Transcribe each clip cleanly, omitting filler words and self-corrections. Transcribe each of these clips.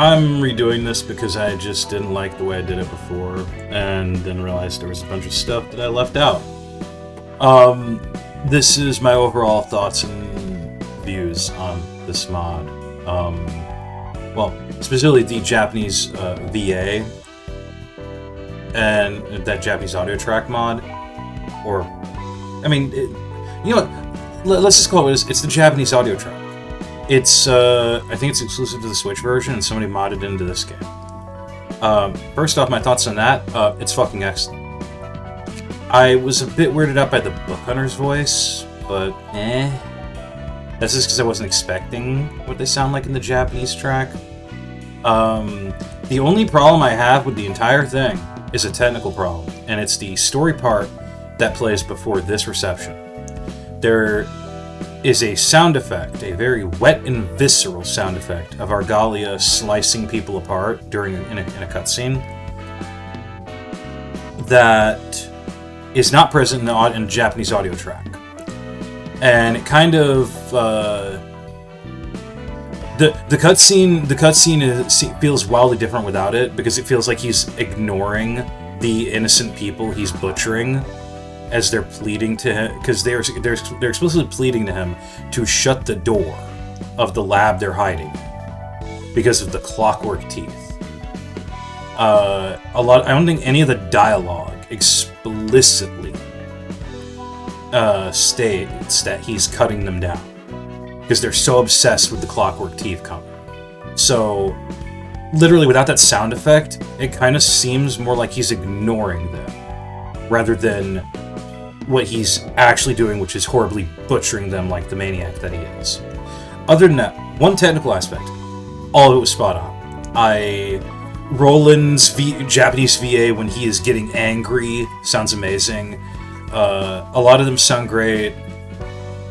I'm redoing this because I just didn't like the way I did it before, and then realized there was a bunch of stuff that I left out. This is my overall thoughts and views on this mod. Well, specifically the Japanese VA and that Japanese audio track mod, or, I mean, you know what? Let's just call it it's the Japanese audio track. It's I think it's exclusive to the Switch version, and somebody modded into this game. First off, my thoughts on that: it's fucking excellent. I was a bit weirded out by the Book Hunter's voice, but that's just because I wasn't expecting what they sound like in the Japanese track. The only problem I have with the entire thing is a technical problem, and it's the story part that plays before this reception. There is a sound effect, a very wet and visceral sound effect of Argalia slicing people apart in a cutscene that is not present in Japanese audio track. And it kind of the cutscene feels wildly different without it, because it feels like he's ignoring the innocent people he's butchering as they're pleading to him, because they're explicitly pleading to him to shut the door of the lab they're hiding because of the clockwork teeth. I don't think any of the dialogue explicitly states that he's cutting them down, because they're so obsessed with the clockwork teeth coming. So, literally, without that sound effect, it kind of seems more like he's ignoring them, rather than what he's actually doing, which is horribly butchering them like the maniac that he is. Other than that, one technical aspect, all of it was spot on. Roland's Japanese VA, when he is getting angry, sounds amazing. A lot of them sound great.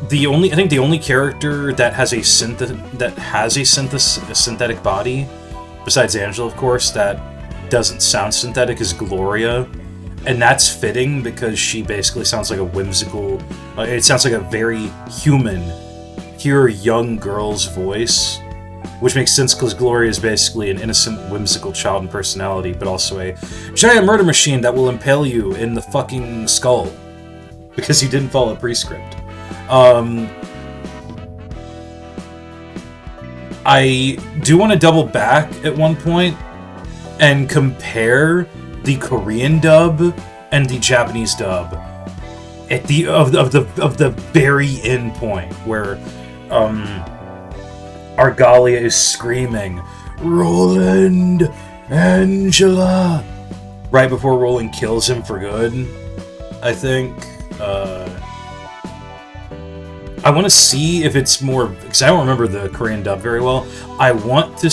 I think the only character that has a synthetic body, besides Angela, of course, that doesn't sound synthetic is Gloria. And that's fitting, because she basically sounds like a whimsical... it sounds like a very human, pure young girl's voice. Which makes sense, because Gloria is basically an innocent, whimsical child in personality, but also a giant murder machine that will impale you in the fucking skull. Because you didn't follow a prescript. I do want to double back at one point and compare the Korean dub and the Japanese dub at the very end point where Argalia is screaming, "Roland, Angela!" right before Roland kills him for good, I think. I want to see if it's more, because I don't remember the Korean dub very well. I want to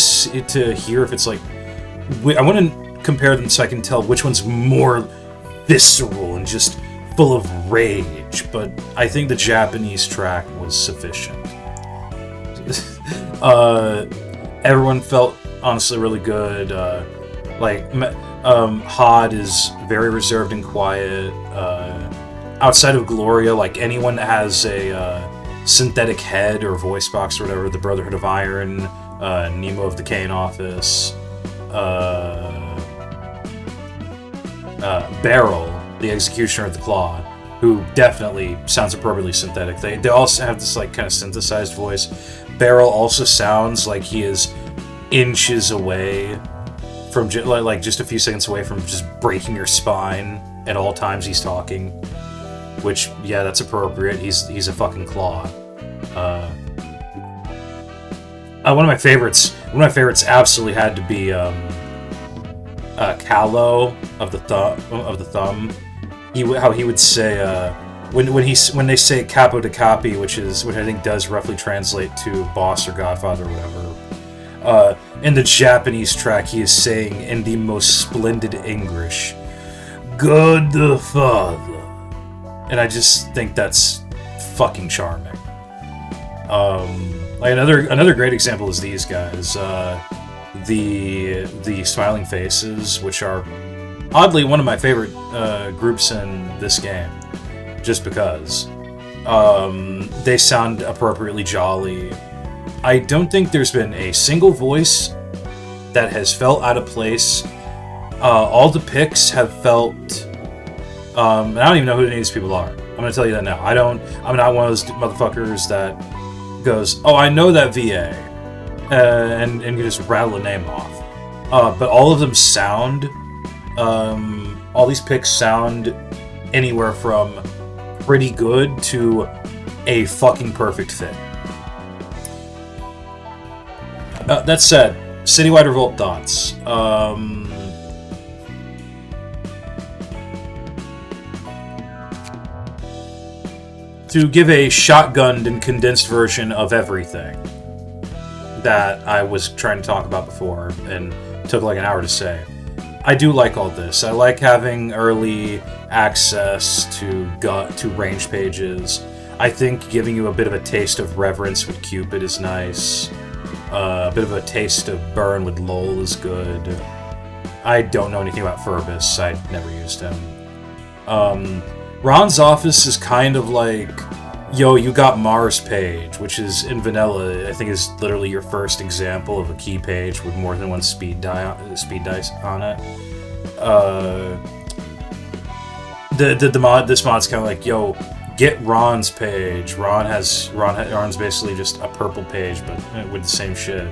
hear if it's like, I want to compare them so I can tell which one's more visceral and just full of rage, but I think the Japanese track was sufficient. Everyone felt honestly really good. Hod is very reserved and quiet. Outside of Gloria, like anyone that has a synthetic head or voice box or whatever, the Brotherhood of Iron, Nemo of the Kane Office, Beryl, the Executioner of the Claw, who definitely sounds appropriately synthetic. They also have this like kind of synthesized voice. Beryl also sounds like he is inches away from just a few seconds away from just breaking your spine at all times he's talking. Which, yeah, that's appropriate. He's a fucking claw. One of my favorites absolutely had to be Callow of the Thumb. How he would say when they say capo de capi, which I think does roughly translate to boss or godfather or whatever. In the Japanese track, he is saying in the most splendid English, "Godfather." And I just think that's fucking charming. Another great example is these guys, the Smiling Faces, which are oddly one of my favorite groups in this game, just because they sound appropriately jolly. I don't think there's been a single voice that has felt out of place. All the picks have felt... and I don't even know who any of these people are. I'm going to tell you that now. I'm not one of those motherfuckers that goes, oh, I know that VA, and you just rattle a name off. But all of them sound... all these picks sound anywhere from pretty good to a fucking perfect fit. That said, citywide Revolt thoughts. To give a shotgunned and condensed version of everything that I was trying to talk about before and took like an hour to say. I do like all this. I like having early access to range pages. I think giving you a bit of a taste of Reverence with Cupid is nice. A bit of a taste of Burn with Lol is good. I don't know anything about Furbus. I never used him. Ron's office is kind of like, yo, you got Mars page, which is in vanilla. I think is literally your first example of a key page with more than one speed dice on it. This mod's kind of like, yo, get Ron's page. Ron's basically just a purple page, but with the same shit.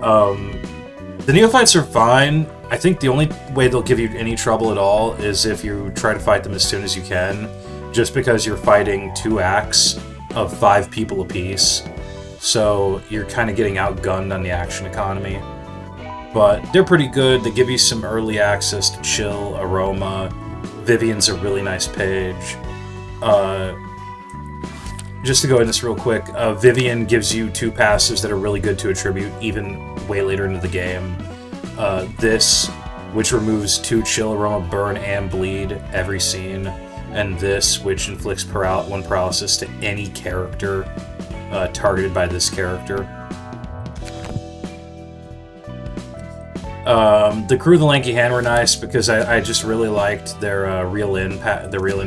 The neophytes are fine. I think the only way they'll give you any trouble at all is if you try to fight them as soon as you can, just because you're fighting 2 acts of 5 people apiece. So you're kind of getting outgunned on the action economy. But they're pretty good. They give you some early access to Chill, Aroma. Vivian's a really nice page. Just to go into this real quick, Vivian gives you 2 passives that are really good to attribute even way later into the game. This, which removes 2 Chill, Aroma, Burn, and Bleed every scene. And this, which inflicts 1 paralysis to any character targeted by this character. The Crew of the Lanky Hand were nice because I just really liked their reel-in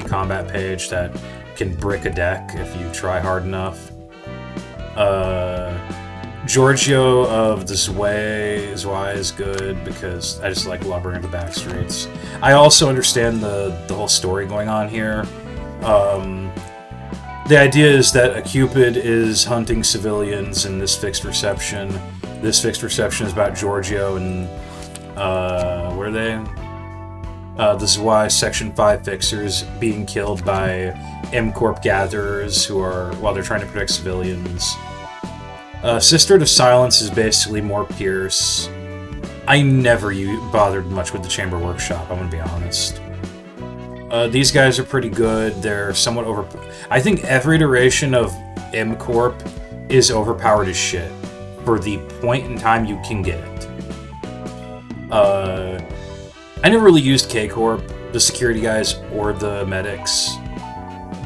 combat page that can brick a deck if you try hard enough. Giorgio of the Zwei is good because I just like lubbering at the back streets. I also understand the whole story going on here. The idea is that a Cupid is hunting civilians in this fixed reception. This fixed reception is about Giorgio and where are they? The Zwei Section 5 fixers being killed by M-Corp gatherers while they're trying to protect civilians. Sister to Silence is basically more Pierce. I never bothered much with the Chamber Workshop, I'm gonna be honest. These guys are pretty good. They're somewhat I think every iteration of M-Corp is overpowered as shit for the point in time you can get it. I never really used K-Corp, the security guys, or the medics,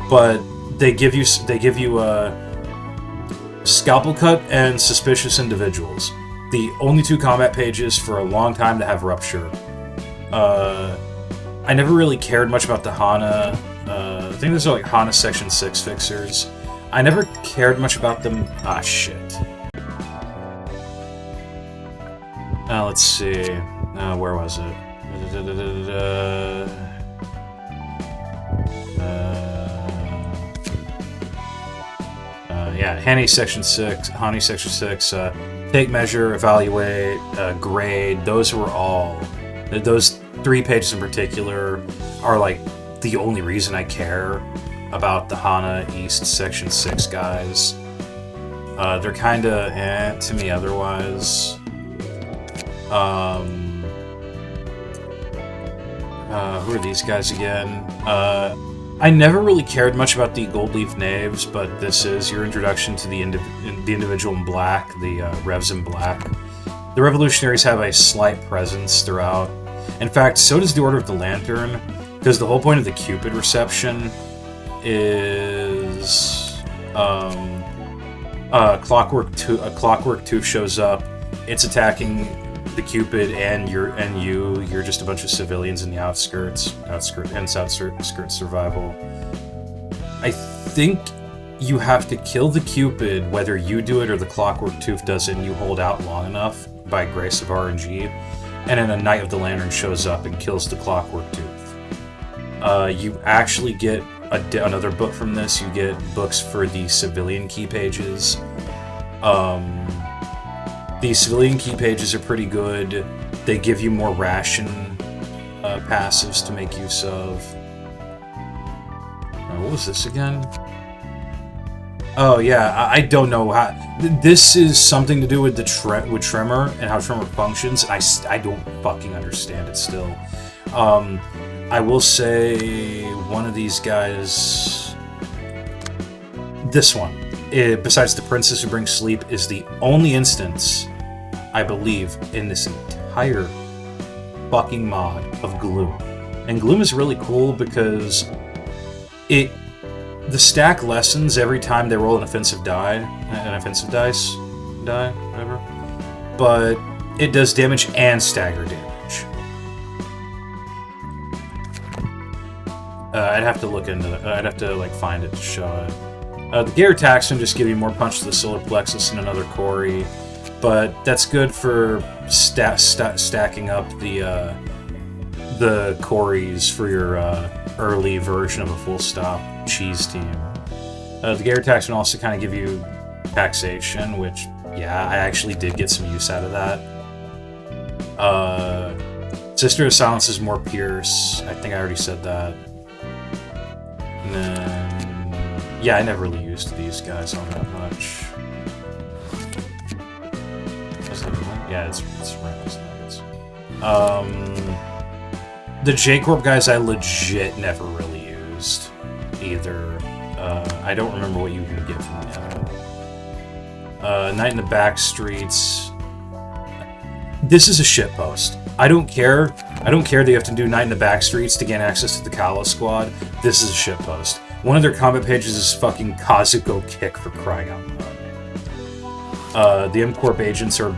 but they give you Scalpel Cut and Suspicious Individuals. The only 2 combat pages for a long time to have Rupture. I never really cared much about the Hana. I think those are like Hana Section 6 fixers. I never cared much about them. Ah, shit. Let's see. Where was it? Yeah, Hani Section 6, Take Measure, Evaluate, Grade, those were all... Those 3 pages in particular are like the only reason I care about the Hana East Section 6 guys. They're kinda to me otherwise. Who are these guys again? I never really cared much about the Gold Leaf Knaves, but this is your introduction to the individual in black, the Revs in black. The Revolutionaries have a slight presence throughout. In fact, so does the Order of the Lantern, because the whole point of the Cupid reception is Clockwork Tooth shows up. It's attacking the Cupid and you're just a bunch of civilians in the outskirts survival. I think you have to kill the Cupid, whether you do it or the Clockwork Tooth does it, and you hold out long enough by grace of RNG, and then a Knight of the Lantern shows up and kills the Clockwork Tooth. You actually get another book from this. You get books for the civilian key pages. The civilian key pages are pretty good. They give you more ration passives to make use of. What was this again? Oh yeah, I don't know how. This is something to do with the with Tremor and how Tremor functions, and I don't fucking understand it still. I will say one of these guys, this one, besides the Princess Who Brings Sleep, is the only instance, I believe, in this entire fucking mod of Gloom. And Gloom is really cool because the stack lessens every time they roll an offensive dice, whatever. But it does damage and stagger damage. I'd have to look into it. I'd have to find it to show it. The Gear Taxon just give you more punch to the solar plexus and another Corey, but that's good for stacking up the Corys for your early version of a full stop cheese team. The Gear Taxon also kind of give you taxation, which, yeah, I actually did get some use out of that. Sister of Silence is more Pierce. I think I already said that. And then, yeah, I never really used these guys all that much. Yeah, it's Revolt. The J-Corp guys I legit never really used either. I don't remember what you can get from them. Night in the Back Streets. This is a shitpost. I don't care that you have to do Night in the Back Streets to gain access to the Kalos Squad. This is a shitpost. One of their combat pages is fucking Kazuko Kick, for crying out loud. The M-Corp agents are...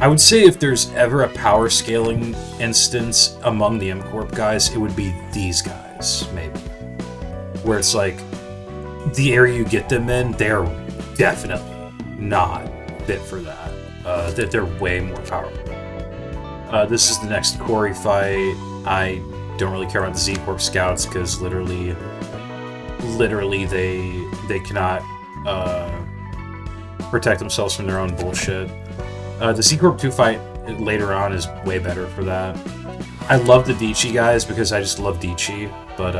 I would say if there's ever a power scaling instance among the M-Corp guys, it would be these guys, maybe. Where it's like, the area you get them in, they're definitely not fit for that. They're way more powerful. This is the next Corey fight. I don't really care about the Z-Corp scouts, because literally they cannot protect themselves from their own bullshit. The Z-Corp 2 fight later on is way better for that. I love the Dichi guys because I just love Dichi, but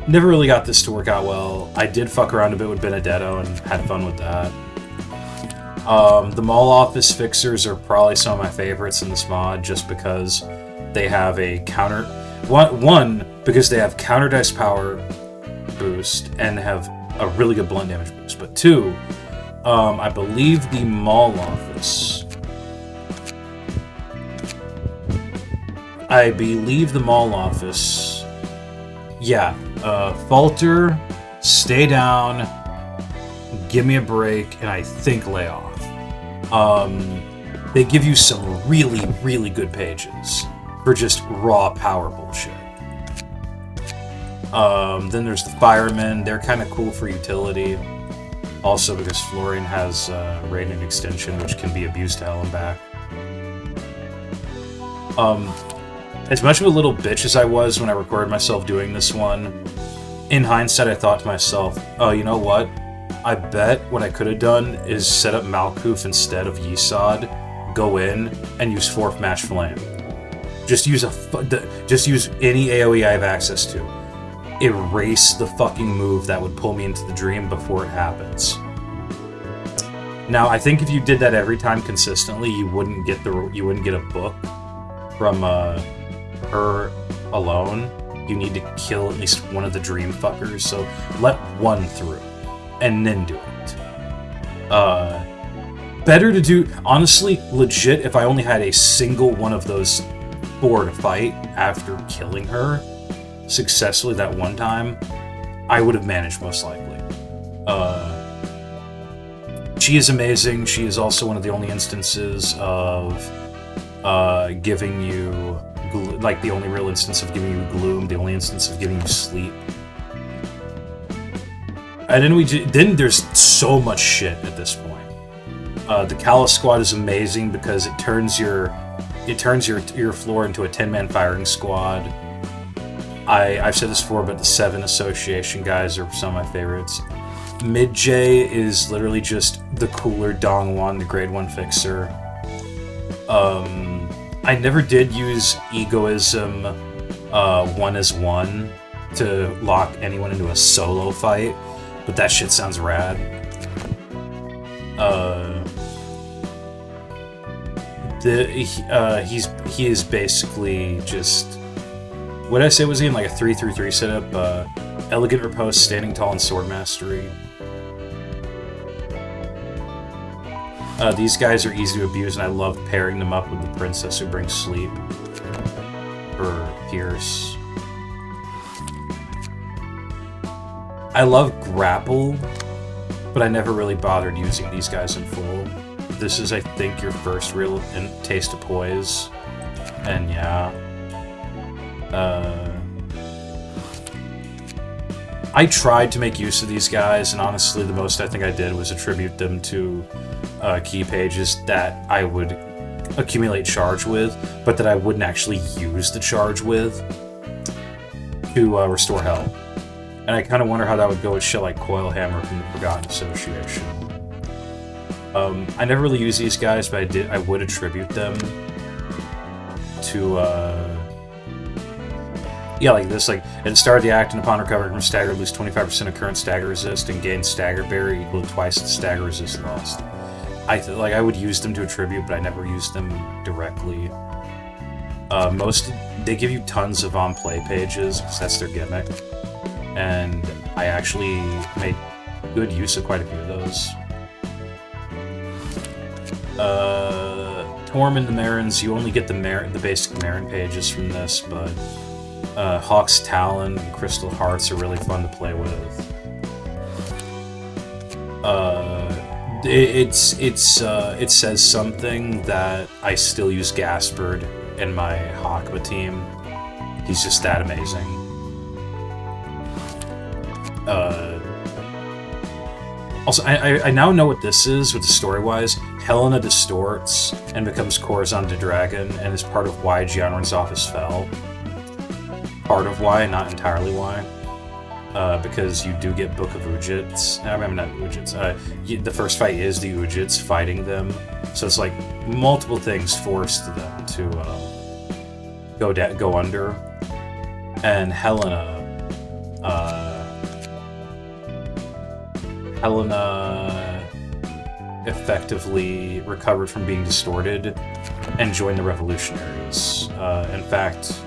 never really got this to work out well. I did fuck around a bit with Benedetto and had fun with that. The Mall Office Fixers are probably some of my favorites in this mod, just because they have a counter... One, because they have counter dice power boost and have a really good blunt damage boost, but two, I believe the Mall Office... Yeah, falter, stay down, give me a break, and I think lay off. They give you some really, really good pages for just raw power bullshit. Then there's the Firemen. They're kind of cool for utility. Also because Florian has Radiant Extension, which can be abused to hell and back. As much of a little bitch as I was when I recorded myself doing this one, in hindsight I thought to myself, oh, you know what? I bet what I could have done is set up Malkuth instead of Yesod, go in, and use Fourth Match Flame. Just use any AoE I have access to. Erase the fucking move that would pull me into the dream before it happens. Now, I think if you did that every time consistently, you wouldn't get a book from her alone. You need to kill at least one of the dream fuckers, so let one through, and then do it. Better to do, honestly, legit, if I only had a single one of those 4 to fight after killing her successfully that one time, I would have managed most likely. She is amazing. She is also one of the only instances of giving you, like, the only real instance of giving you gloom, the only instance of giving you sleep. And then there's so much shit at this point. The Callous Squad is amazing because it turns your floor into a 10-man firing squad. I've said this before, but the 7 Association guys are some of my favorites. Mid J is literally just the cooler Dongwon, the grade 1 fixer. I never did use Egoism 1-as-1 to lock anyone into a solo fight, but that shit sounds rad. He is basically just, what did I say was he in, like a 3-3-3 setup? Elegant Repose, Standing Tall, and Sword Mastery. These guys are easy to abuse, and I love pairing them up with the Princess who brings sleep. Or Pierce. I love Grapple, but I never really bothered using these guys in full. This is, I think, your first real taste of poise. And yeah. I tried to make use of these guys, and honestly, the most I think I did was attribute them to key pages that I would accumulate charge with, but that I wouldn't actually use the charge with to restore health. And I kind of wonder how that would go with shit like Coil Hammer from the Forgotten Association. I never really use these guys, but I would attribute them to yeah, like this, like, at the start of the act, and upon recovering from stagger, lose 25% of current stagger resist and gain stagger barrier equal to twice the stagger resist lost. I would use them to attribute, but I never used them directly. They give you tons of on-play pages, because that's their gimmick. And I actually made good use of quite a few of those. Tormund the Marins, you only get the basic Marin pages from this, but Hawk's Talon and Crystal Hearts are really fun to play with. It says something that I still use Gaspard in my Hakma team. He's just that amazing. Also, I now know what this is with the story-wise. Helena distorts and becomes Corazon de Dragon, and is part of why Gianron's office fell. Part of why, not entirely why. Because you do get Book of Ujits. I mean, not Ujits. The first fight is the Ujits fighting them. So it's like multiple things forced them to go under. And Helena effectively recovered from being distorted and joined the Revolutionaries. In fact,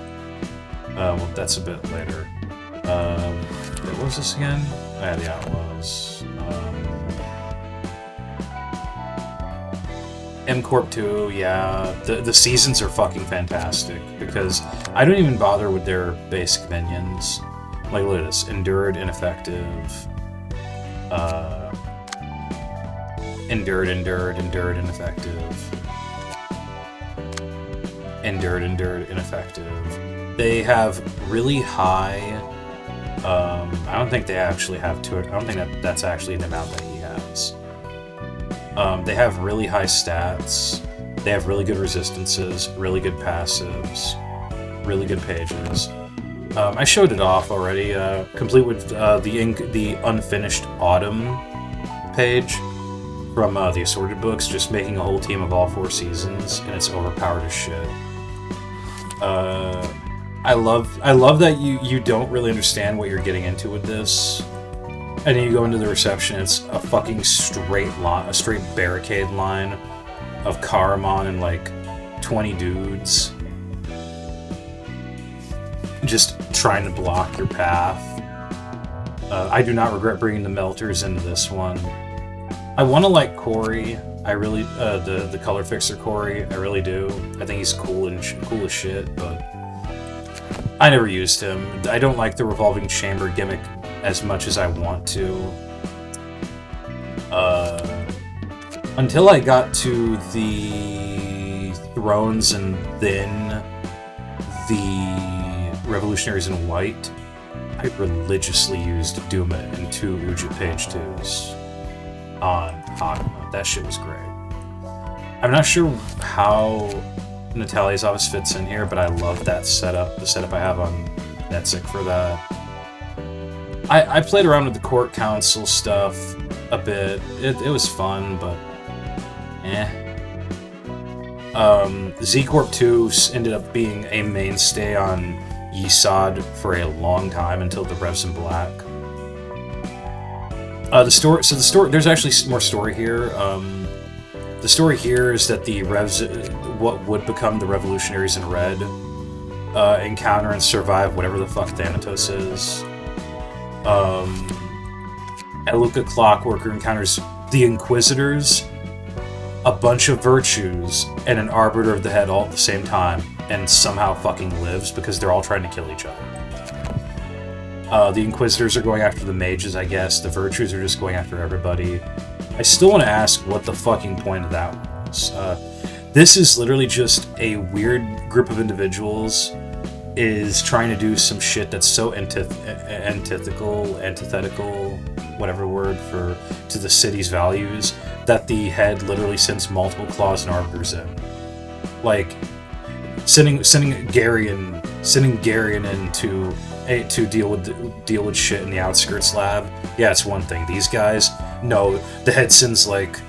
well, that's a bit later. What was this again? Yeah, the Outlaws. M-Corp 2, yeah. The seasons are fucking fantastic, because I don't even bother with their basic minions. Like, look at this. Endured, Ineffective. Endured, Ineffective. Endured, Ineffective. They have really high... I don't think they actually have I don't think that's actually the amount that he has. They have really high stats. They have really good resistances, really good passives, really good pages. I showed it off already, complete with the unfinished Autumn page from the Assorted books, just making a whole team of all 4 seasons, and it's overpowered as shit. I love that you don't really understand what you're getting into with this, and then you go into the reception. It's a fucking straight barricade line of Caramon and like 20 dudes just trying to block your path. I do not regret bringing the Melters into this one. I want to like Corey. I really the color fixer Corey. I really do. I think he's cool as shit, but I never used him. I don't like the revolving chamber gimmick as much as I want to. Until I got to the Thrones and then the Revolutionaries in White, I religiously used Duma and 2 Ujit page 2s on Hagama. That shit was great. I'm not sure how Natalia's office fits in here, but I love that setup. The setup I have on Netzik for that. I played around with the court council stuff a bit. It was fun, but Z-Corp 2 ended up being a mainstay on Yesod for a long time until the Revs in Black. The story. There's actually more story here. The story here is that the Revs, what would become the Revolutionaries in Red, encounter and survive whatever the fuck Thanatos is. Eluka Clockworker encounters the Inquisitors, a bunch of Virtues, and an Arbiter of the Head all at the same time, and somehow fucking lives because they're all trying to kill each other. The Inquisitors are going after the Mages, I guess. The Virtues are just going after everybody. I still want to ask what the fucking point of that was. This is literally just a weird group of individuals is trying to do some shit that's so antithetical, whatever word to the city's values, that the head literally sends multiple claws and arbiters in. Like, sending Garion in to deal with shit in the outskirts lab. Yeah, it's one thing. These guys, no, the head sends, like,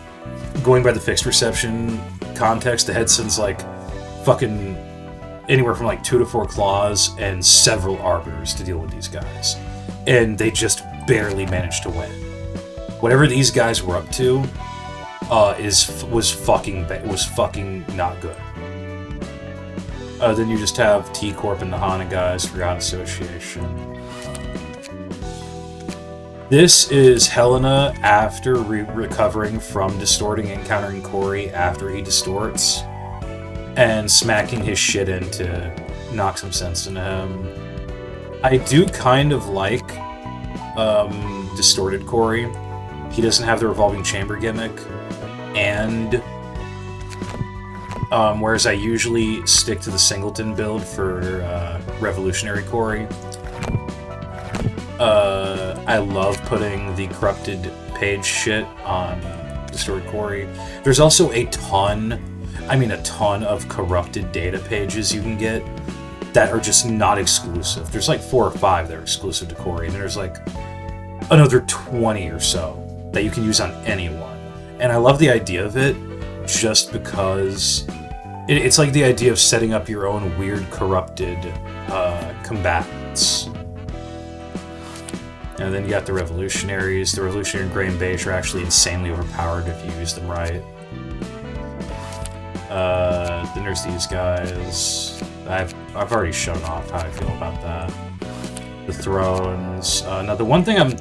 going by the fixed reception context, the head sends, like, fucking anywhere from like 2 to 4 claws and several arbiters to deal with these guys, and they just barely managed to win. Whatever these guys were up to, was fucking not good. Then you just have T Corp and the Hana guys for God Association. This is Helena after recovering from distorting, encountering Corey after he distorts, and smacking his shit in to knock some sense into him. I do kind of like distorted Corey. He doesn't have the revolving chamber gimmick, and whereas I usually stick to the Singleton build for Revolutionary Corey, I love putting the corrupted page shit on distorted Corey. There's also a ton of corrupted data pages you can get that are just not exclusive. There's like 4 or 5 that are exclusive to Corey, and then there's like another 20 or so that you can use on anyone. And I love the idea of it just because it's like the idea of setting up your own weird corrupted combatants. And then you got the Revolutionaries. The Revolutionary and Gray and Beige are actually insanely overpowered if you use them right. Then there's these guys. I've already shown off how I feel about that. The Thrones. Now the one thing I'm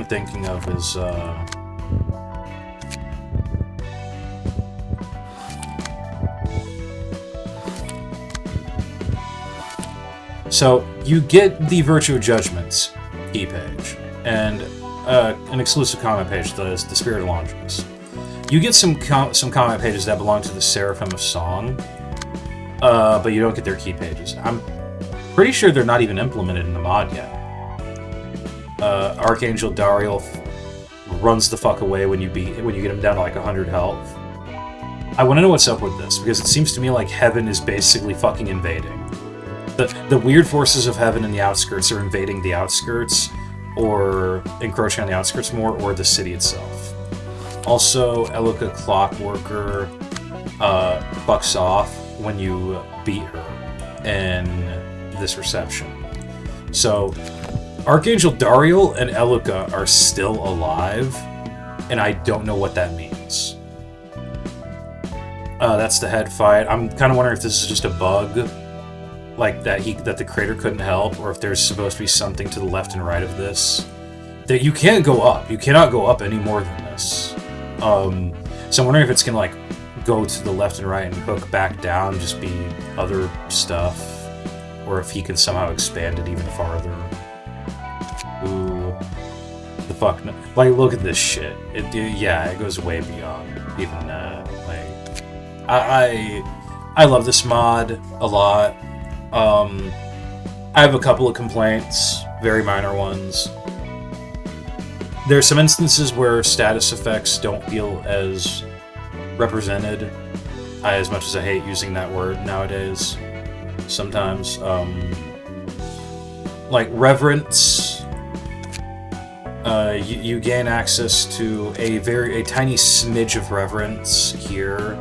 thinking of is so you get the Virtue of Judgments key page and an exclusive comment page, the Spirit of Longinus. You get some comment pages that belong to the Seraphim of Song, but you don't get their key pages. I'm pretty sure they're not even implemented in the mod yet. Archangel Dariel runs the fuck away when you get him down to like 100 health. I want to know what's up with this, because it seems to me like Heaven is basically fucking invading. The weird forces of Heaven in the outskirts are invading the outskirts, or encroaching on the outskirts more, or the city itself. Also, Eluka Clockworker bucks off when you beat her in this reception. So, Archangel Dariel and Eluka are still alive, and I don't know what that means. That's the head fight. I'm kind of wondering if this is just a bug, like that the creator couldn't help, or if there's supposed to be something to the left and right of this. That you can't go up. You cannot go up any more than this. So I'm wondering if it's gonna like go to the left and right and hook back down, just be other stuff, or if he can somehow expand it even farther. Ooh, the fuck? No. Like, look at this shit. It goes way beyond even that. Like, I love this mod a lot. I have a couple of complaints, very minor ones. There are some instances where status effects don't feel as represented, as much as I hate using that word nowadays. Sometimes, like Reverence, you gain access to a tiny smidge of Reverence here,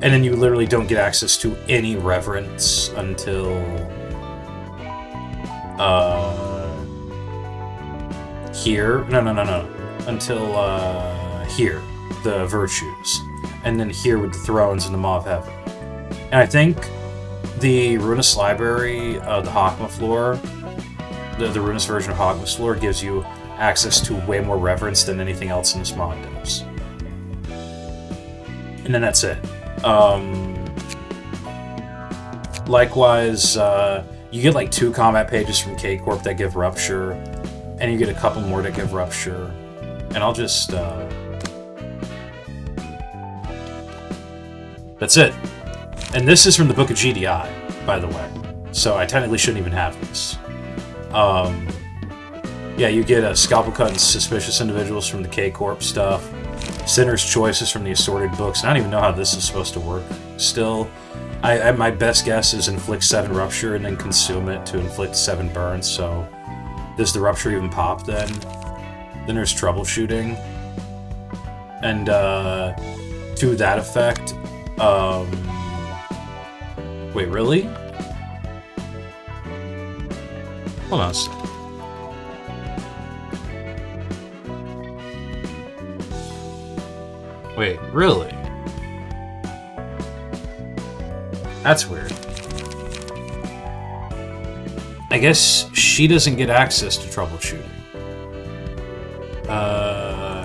and then you literally don't get access to any Reverence until here. No. Until here, the Virtues, and then here with the Thrones and the Maw of Heaven. And I think the Ruinous Library, the Hakma floor, the Ruinous version of Hakma's floor, gives you access to way more Reverence than anything else in this mod does. And then that's it. Likewise, you get like 2 combat pages from K-Corp that give Rupture, and you get a couple more that give Rupture. And I'll just... That's it. And this is from the Book of GDI, by the way. So I technically shouldn't even have this. Yeah, you get a Scalpel Cut and Suspicious Individuals from the K-Corp stuff. Sinner's Choices from the Assorted books. I don't even know how this is supposed to work still. My best guess is inflict 7 Rupture and then consume it to inflict 7 burns, so... Does the Rupture even pop then? Then there's Troubleshooting. And, to that effect, wait, really? Hold on a second. Wait, really? That's weird. I guess she doesn't get access to Troubleshooting.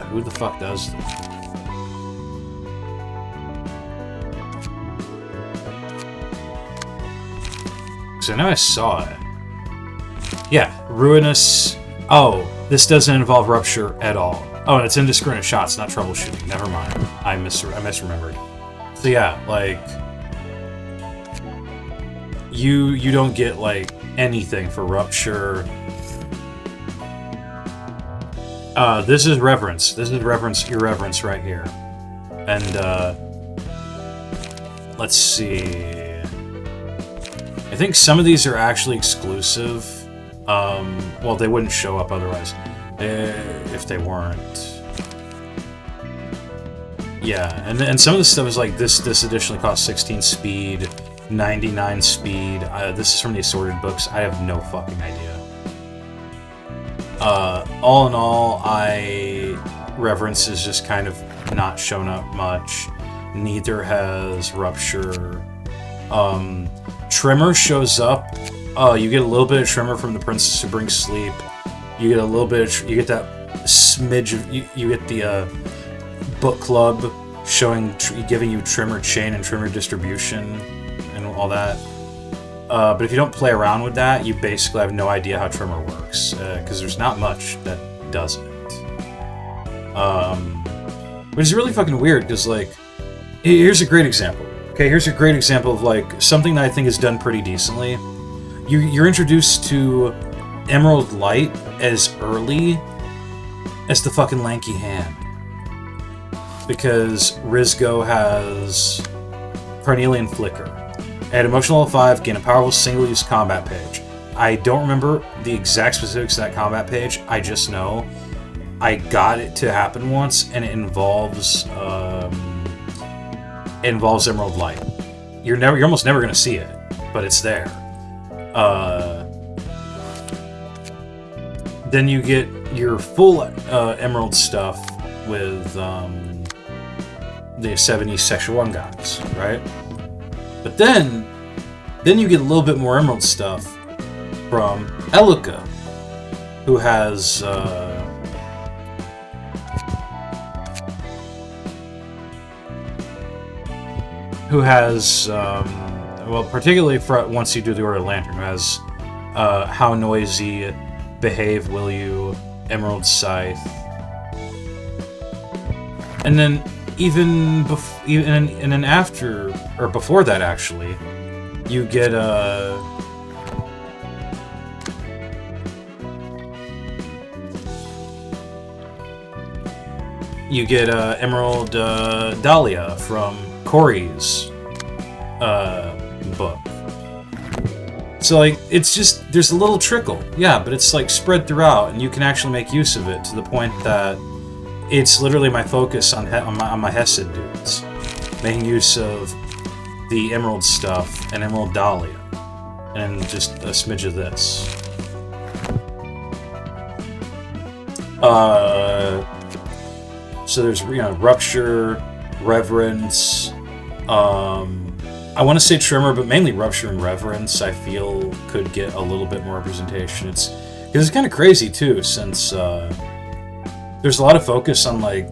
Who the fuck does this? Because I know I saw it. Yeah, Ruinous... Oh, this doesn't involve Rupture at all. Oh, and it's indiscriminate shots, not Troubleshooting. Never mind. I misremembered. So yeah, like... You don't get, like, anything for Rupture. This is Reverence. This is Irreverence right here. And, let's see... I think some of these are actually exclusive. Well, they wouldn't show up otherwise. If they weren't. Yeah, and some of the stuff is like, this additionally costs 16 speed, 99 speed. This is from the Assorted books. I have no fucking idea. All in all, Reverence is just kind of not shown up much. Neither has Rupture. Tremor shows up. You get a little bit of Tremor from the Princess Who Brings Sleep. You get a little bit. You get that smidge of. You get the book club giving you Tremor Chain and Tremor Distribution and all that. But if you don't play around with that, you basically have no idea how Tremor works because there's not much that does it. Which is really fucking weird because, like, here's a great example. Okay, here's a great example of, like, something that I think is done pretty decently. You're introduced to Emerald Light as early as the fucking Lanky Hand. Because Rizgo has Carnelian Flicker. At Emotional Level 5, gain a powerful single-use combat page. I don't remember the exact specifics of that combat page. I just know I got it to happen once, and it involves Emerald Light. You're almost never going to see it, but it's there. Then you get your full Emerald stuff with the 70 Section 1 guys, right? But then you get a little bit more Emerald stuff from Eluka, who has well, particularly for once you do the Order of the Lantern, who has How Noisy, Behave Will You, Emerald Scythe, and then and then after or before that, actually, you get You get Emerald Dahlia from Corey's book. So, like, it's just, there's a little trickle, yeah, but it's, like, spread throughout, and you can actually make use of it to the point that it's literally my focus on my Hesed dudes. Making use of the Emerald stuff and Emerald Dahlia. And just a smidge of this. So there's, you know, Rupture, Reverence, I want to say Tremor, but mainly Rupture and Reverence, I feel, could get a little bit more representation. Because it's kind of crazy, too, since there's a lot of focus on, like,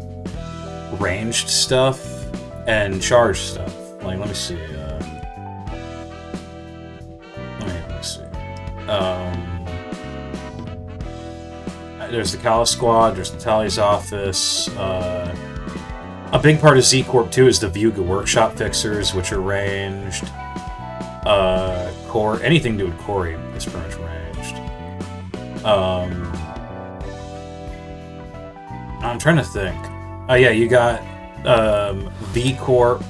ranged stuff and charged stuff. Like, let me see. Let me see. There's the Kala Squad, there's Natalia's office, a big part of Z-Corp, too, is the Vuga Workshop Fixers, which are ranged. Anything to do with Corey is pretty much ranged. I'm trying to think. Oh, yeah, you got V-Corp.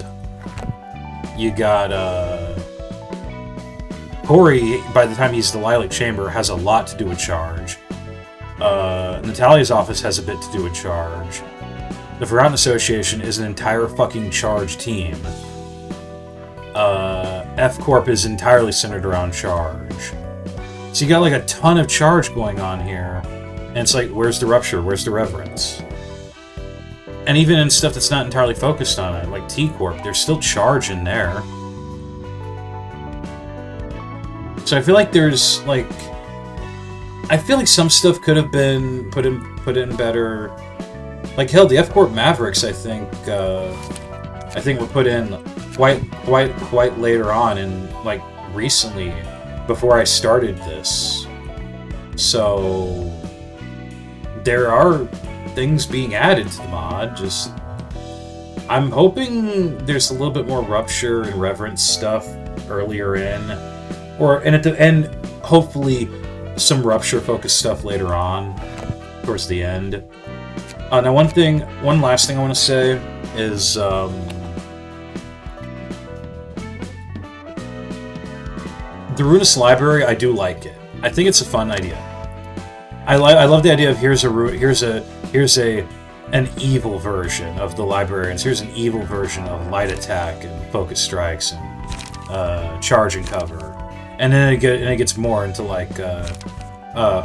You got Corey, by the time he's the Lilac Chamber, has a lot to do with charge. Natalia's office has a bit to do with charge. The Forgotten Association is an entire fucking charge team. F-Corp is entirely centered around charge. So you got like a ton of charge going on here. And it's like, where's the Rupture? Where's the Reverence? And even in stuff that's not entirely focused on it, like T-Corp, there's still charge in there. So I feel like there's like... I feel like some stuff could have been put in better. Like hell, the F-Corp Mavericks, I think were put in quite later on, and like recently, before I started this. So there are things being added to the mod. Just I'm hoping there's a little bit more Rupture and Reverence stuff earlier in, and at the end, hopefully some Rupture-focused stuff later on, towards the end. Now, one last thing I want to say is, the Ruinous Library, I do like it. I think it's a fun idea. I love the idea of here's an evil version of the librarians. Here's an evil version of Light Attack and Focus Strikes and Charge and Cover. And then it gets more into like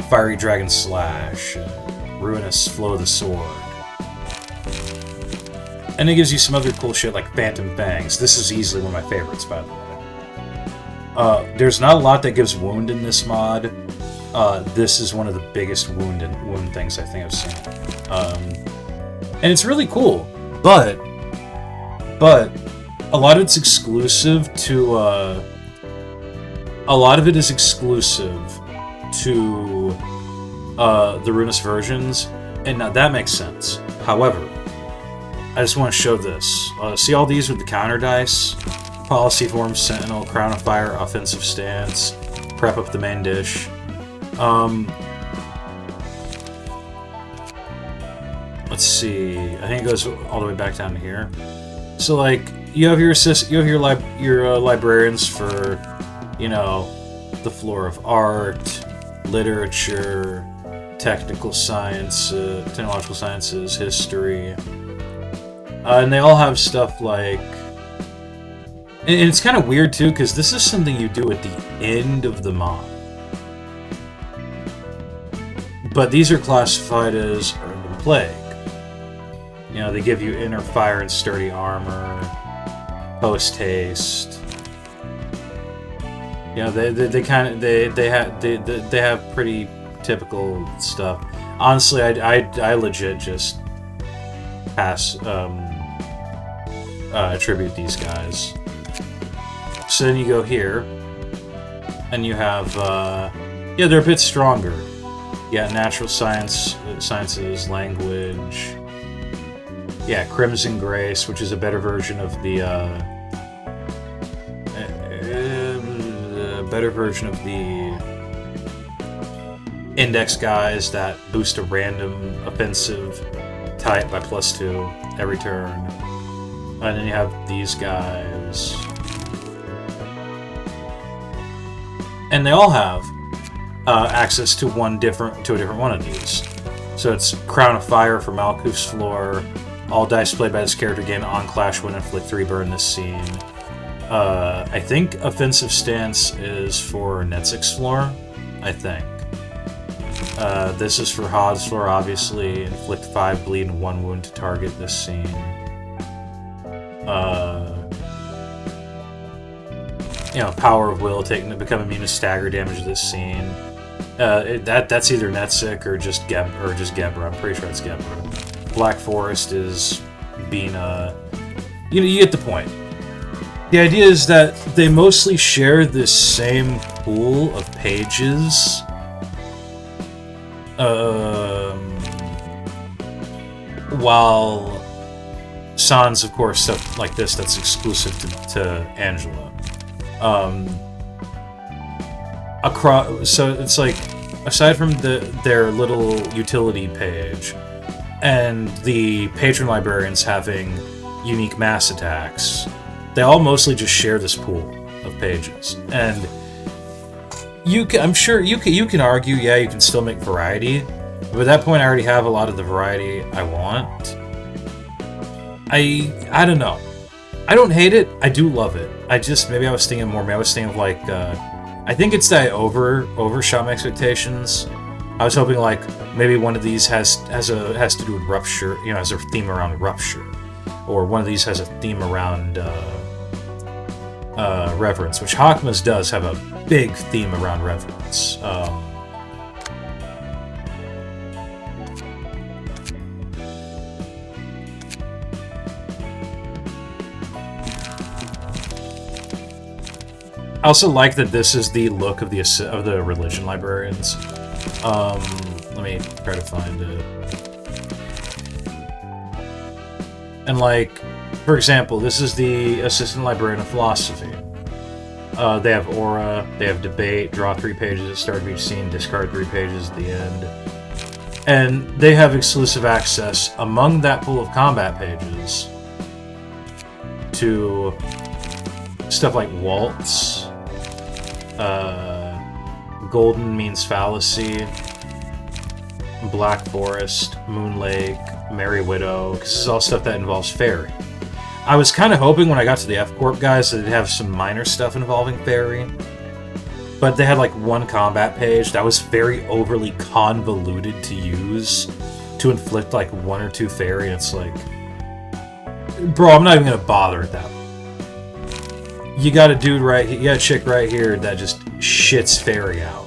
Fiery Dragon Slash, Ruinous Flow of the Sword. And it gives you some other cool shit like Phantom Fangs. This is easily one of my favorites, by the way. There's not a lot that gives wound in this mod. This is one of the biggest wound things I think I've seen. And it's really cool, but a lot of it's exclusive to a lot of it is exclusive to the Ruinous versions, and now that makes sense. However, I just want to show this. See all these with the counter dice? Policy Form, Sentinel, Crown of Fire, Offensive Stance, Prep Up the Main Dish. Let's see. I think it goes all the way back down to here. So, like, you have your librarians for, you know, the floor of art, literature, technological sciences, history, and they all have stuff like. And it's kind of weird too, because this is something you do at the end of the mod. But these are classified as Urban Plague. You know, they give you inner fire and sturdy armor, post haste. You know, they have pretty typical stuff. Honestly, I legit just attribute these guys. So then you go here, and you have yeah, they're a bit stronger. Yeah, natural sciences, language. Yeah, Crimson Grace, which is a better version of the index guys that boost a random offensive type by +2 every turn. And then you have these guys. And they all have access to a different one of these. So it's Crown of Fire for Malkuth's floor. All dice played by this character gain on clash when inflict 3 burn this scene. I think Offensive Stance is for Netzik's floor. I think. This is for Hod's floor, obviously. Inflict 5 bleed and 1 wound to target this scene. Power of Will, taking to become immune to stagger damage this scene. That's either Netzik or just Gebra. I'm pretty sure it's Gebra. Black Forest is Bina. You get the point. The idea is that they mostly share this same pool of pages. While Sans, of course, stuff like this that's exclusive to Angela. So it's like, aside from their little utility page, and the patron librarians having unique mass attacks, they all mostly just share this pool of pages. And I'm sure you can argue, yeah, you can still make variety, but at that point I already have a lot of the variety I want. I don't know. I don't hate it. I do love it. Maybe I was thinking more. Maybe I was thinking of like, I think it's that I overshot my expectations. I was hoping like maybe one of these has to do with rupture, has a theme around rupture, or one of these has a theme around reverence, which Hakma's does have a big theme around reverence. I also like that this is the look of the religion librarians. Let me try to find it. And like, for example, this is the assistant librarian of philosophy. They have aura, they have debate, draw 3 pages at the start of each scene, discard 3 pages at the end. And they have exclusive access among that pool of combat pages to stuff like Waltz, Golden Means Fallacy, Black Forest, Moon Lake, Merry Widow, because this is all stuff that involves fairy. I was kind of hoping when I got to the F-Corp guys that they'd have some minor stuff involving fairy, but they had like one combat page that was very overly convoluted to use to inflict like 1 or 2 fairy, and it's like, bro, I'm not even gonna bother with that. You got a dude right here, you got a chick right here that just shits fairy out.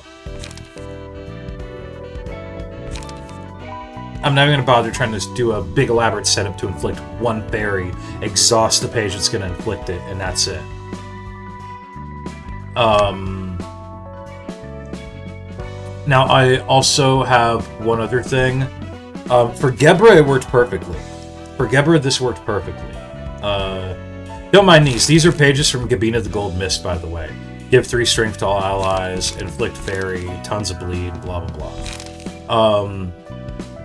I'm not even going to bother trying to do a big elaborate setup to inflict 1 fairy, exhaust the page that's going to inflict it, and that's it. Now, I also have one other thing. For Gebra, it worked perfectly. For Gebra, this worked perfectly. Don't mind these. These are pages from Gabina the Gold Mist, by the way. Give 3 strength to all allies, inflict fairy, tons of bleed, blah blah blah.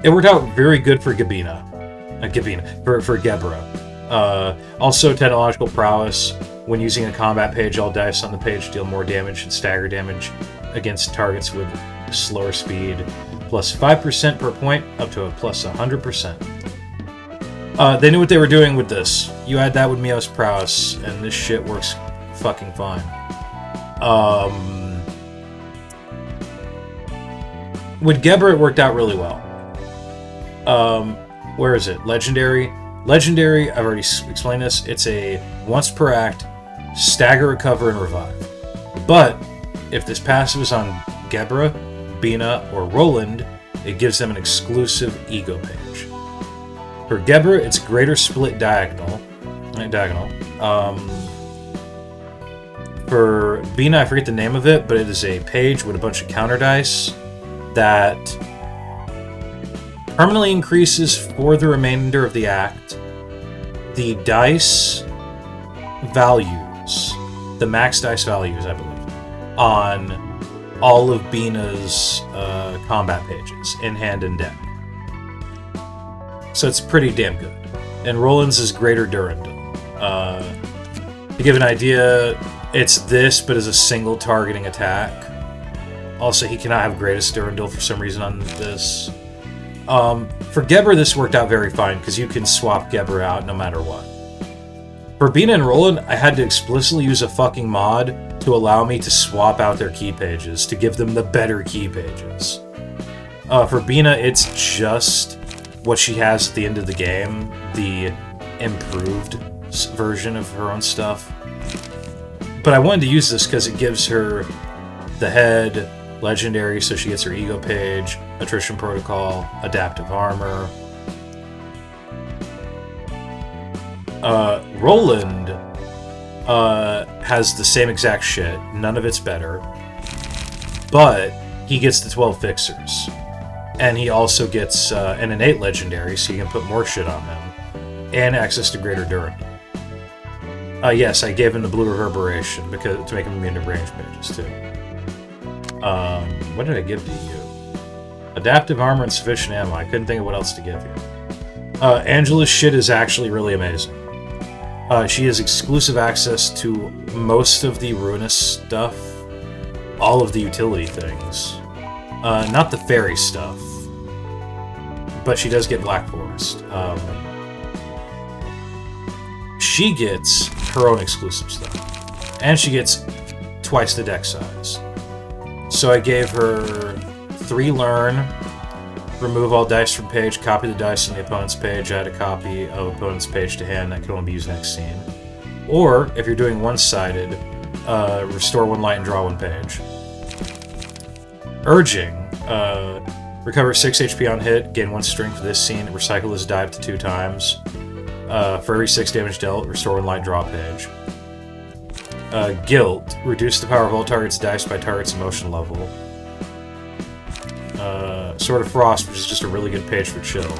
It worked out very good for Gabina. For Gebra. Also, technological prowess. When using a combat page, all dice on the page deal more damage and stagger damage against targets with slower speed. Plus 5% per point, up to a plus 100%. They knew what they were doing with this. You add that with Mio's prowess, and this shit works fucking fine. With Gebra, it worked out really well. Where is it? Legendary. Legendary, I've already explained this. It's a once per act, stagger, recover, and revive. But if this passive is on Gebra, Bina, or Roland, it gives them an exclusive ego page. For Gebra, it's greater split diagonal. For Bina, I forget the name of it, but it is a page with a bunch of counter dice that permanently increases for the remainder of the act the dice values, the max dice values, I believe, on all of Bina's combat pages, in hand and deck. So it's pretty damn good. And Roland's is Greater Durandal. To give an idea, it's this, but as a single targeting attack. Also, he cannot have Greatest Durandal for some reason on this. For Geber, this worked out very fine, because you can swap Geber out no matter what. For Bina and Roland, I had to explicitly use a fucking mod to allow me to swap out their key pages, to give them the better key pages. For Bina, it's just what she has at the end of the game, the improved version of her own stuff. But I wanted to use this because it gives her the head, legendary, so she gets her ego page, attrition protocol, adaptive armor. Roland has the same exact shit. None of it's better. But he gets the 12 fixers. And he also gets an innate legendary, so you can put more shit on him. And access to Greater Durandal. Yes, I gave him the Blue Reverberation to make him immune to range pages, too. What did I give to you? Adaptive armor and sufficient ammo. I couldn't think of what else to give you. Angela's shit is actually really amazing. She has exclusive access to most of the Ruina stuff. All of the utility things. Not the fairy stuff. But she does get Black Forest. She gets her own exclusive stuff. And she gets twice the deck size. So I gave her 3 learn, remove all dice from page, copy the dice on the opponent's page, add a copy of opponent's page to hand that can only be used next scene. Or, if you're doing one-sided, restore 1 light and draw 1 page. Urging, recover 6 HP on hit, gain 1 strength for this scene, recycle this die up to 2 times. For every 6 damage dealt, restore 1 light, draw a page. Guilt, reduce the power of all targets' dice by target's emotion level. Sword of Frost, which is just a really good page for chill.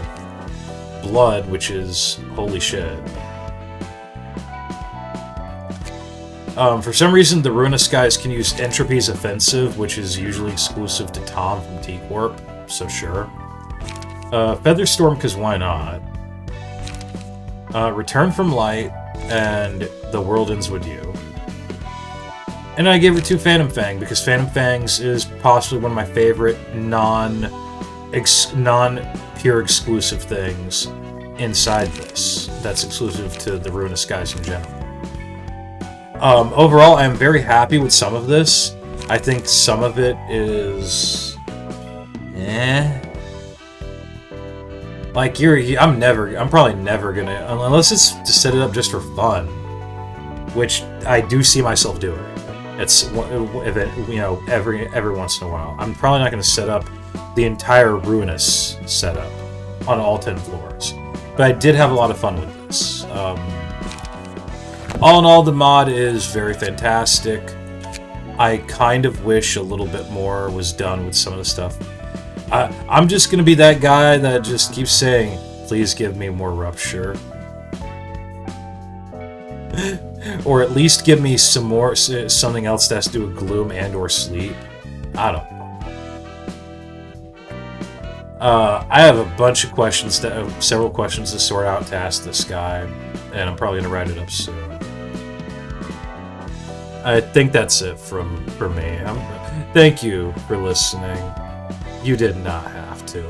Blood, which is holy shit. For some reason, the Ruinous guys can use Entropy's Offensive, which is usually exclusive to Tom from T-Corp, so sure. Featherstorm, because why not? Return from Light, and The World Ends With You. And I gave her 2 Phantom Fang, because Phantom Fangs is possibly one of my favorite non-pure exclusive things inside this. That's exclusive to the Ruinous guys in general. Overall, I'm very happy with some of this. I think some of it is... Like, I'm probably never gonna... Unless it's to set it up just for fun. Which I do see myself doing. It's, every once in a while. I'm probably not gonna set up the entire Ruinous setup on all 10 floors. But I did have a lot of fun with this. All in all, the mod is very fantastic. I kind of wish a little bit more was done with some of the stuff. I'm just going to be that guy that just keeps saying, please give me more Rupture. Or at least give me something else that has to do with Gloom and or Sleep. I don't know. I have a bunch of questions, several questions to sort out to ask this guy, and I'm probably going to write it up soon. I think that's it for me. Thank you for listening. You did not have to.